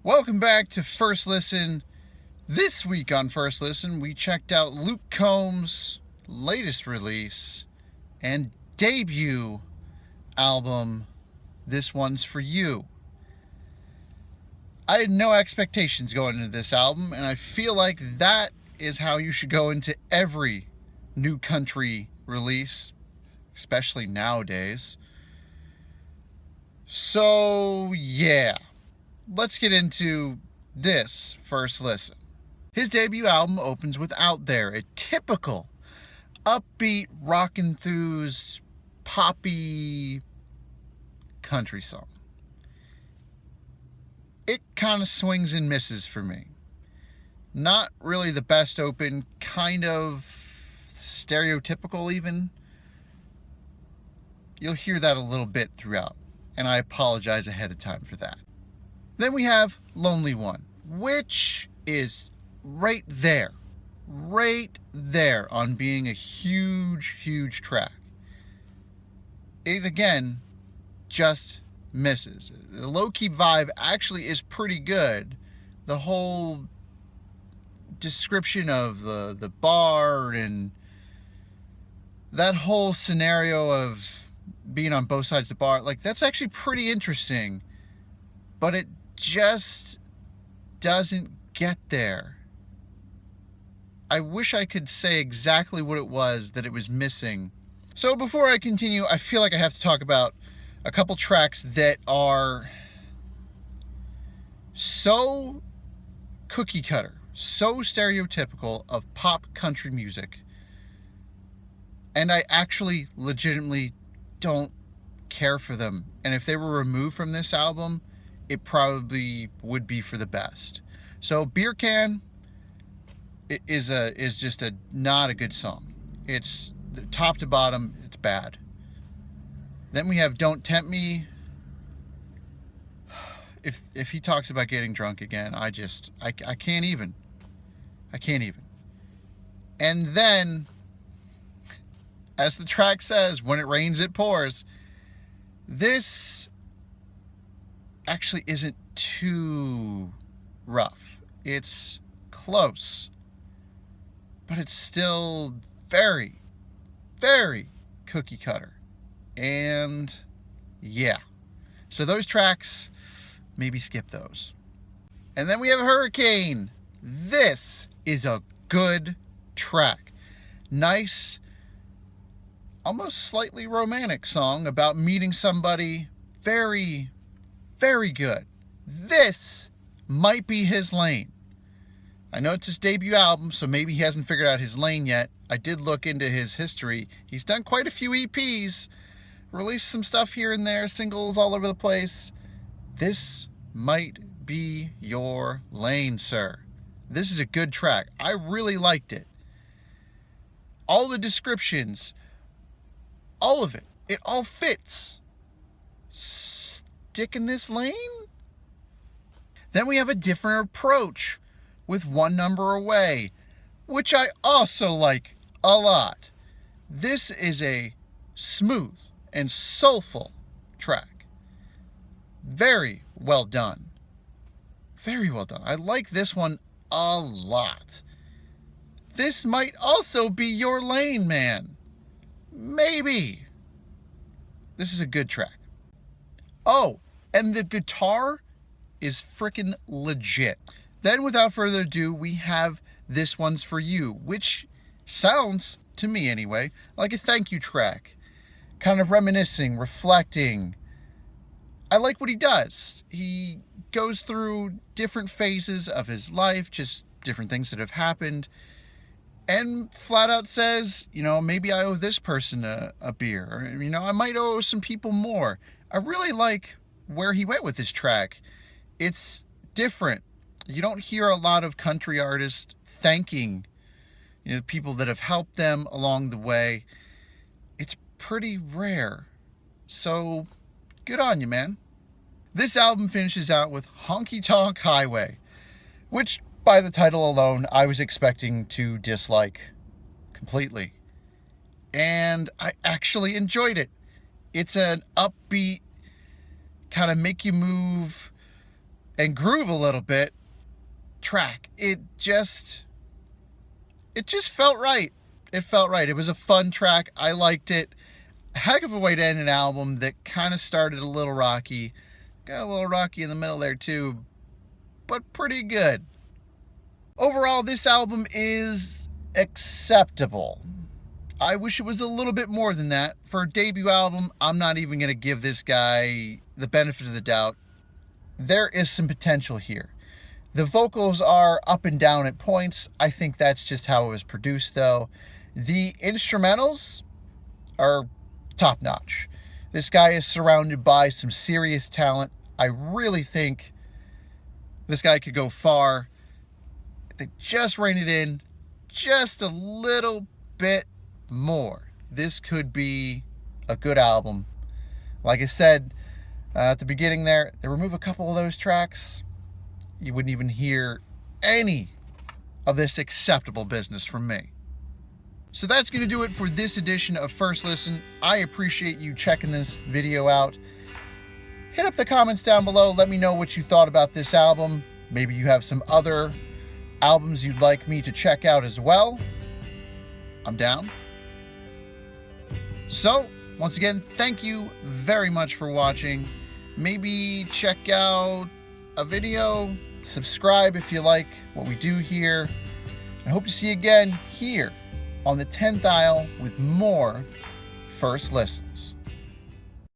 Welcome back to First Listen. This week on First Listen, we checked out Luke Combs' latest release and debut album, This One's For You. I had no expectations going into this album, and I feel like that is how you should go into every new country release, especially nowadays. So, yeah. Let's get into this First Listen. His debut album opens with Out There, a typical upbeat, rock-enthused, poppy country song. It kind of swings and misses for me. Not really the best open, kind of stereotypical even. You'll hear that a little bit throughout, and I apologize ahead of time for that. Then we have Lonely One, which is right there on being a huge track. It, again, just misses. The low-key vibe actually is pretty good. The whole description of the bar and that whole scenario of being on both sides of the bar, like, that's actually pretty interesting, but it just doesn't get there. I wish I could say exactly what it was that it was missing. So before I continue, I feel like I have to talk about a couple tracks that are so cookie cutter, so stereotypical of pop country music, and I actually legitimately don't care for them. And if they were removed from this album, it probably would be for the best. So Beer Can is just not a good song. It's top to bottom, it's bad. Then we have Don't Tempt Me. If he talks about getting drunk again, I can't even. I can't even. And then, as the track says, when it rains, it pours. This actually isn't too rough. It's close, but it's still very cookie cutter. And yeah, so those tracks, maybe skip those. And then we have Hurricane. This is a good track. Nice, almost slightly romantic song about meeting somebody. Very good. This might be his lane. I know it's his debut album, so maybe he hasn't figured out his lane yet. I did look into his history. He's done quite a few EPs, released some stuff here and there, singles all over the place. This might be your lane, sir. This is a good track. I really liked it. All the descriptions, all of it, it all fits. Stick in this lane? Then we have a different approach with One Number Away, which I also like a lot. This is a smooth and soulful track. Very well done. Very well done. I like this one a lot. This might also be your lane, man. Maybe. This is a good track. Oh, and the guitar is freaking legit. Then, without further ado, we have This One's For You, which sounds, to me anyway, like a thank you track. Kind of reminiscing, reflecting. I like what he does. He goes through different phases of his life, just different things that have happened, and flat out says, maybe I owe this person a beer, or, I might owe some people more. I really like where he went with this track. It's different. You don't hear a lot of country artists thanking people that have helped them along the way. It's pretty rare. So, good on you, man. This album finishes out with Honky Tonk Highway, which, by the title alone, I was expecting to dislike completely. And I actually enjoyed it. It's an upbeat, kind of make you move, and groove a little bit track. It just felt right. It felt right. It was a fun track. I liked it. A heck of a way to end an album that kind of started a little rocky. Got a little rocky in the middle there too, but pretty good. Overall, this album is acceptable. I wish it was a little bit more than that. For a debut album, I'm not even going to give this guy the benefit of the doubt. There is some potential here. The vocals are up and down at points. I think that's just how it was produced, though. The instrumentals are top-notch. This guy is surrounded by some serious talent. I really think this guy could go far. If they just rein it in just a little bit more, this could be a good album. Like I said at the beginning there, they remove a couple of those tracks, you wouldn't even hear any of this acceptable business from me. So that's going to do it for this edition of First Listen. I appreciate you checking this video out. Hit up the comments down below. Let me know what you thought about this album. Maybe you have some other albums you'd like me to check out as well. I'm down. So, once again, thank you very much for watching. Maybe check out a video, subscribe if you like what we do here. I hope to see you again here on the 10th aisle with more First Listens.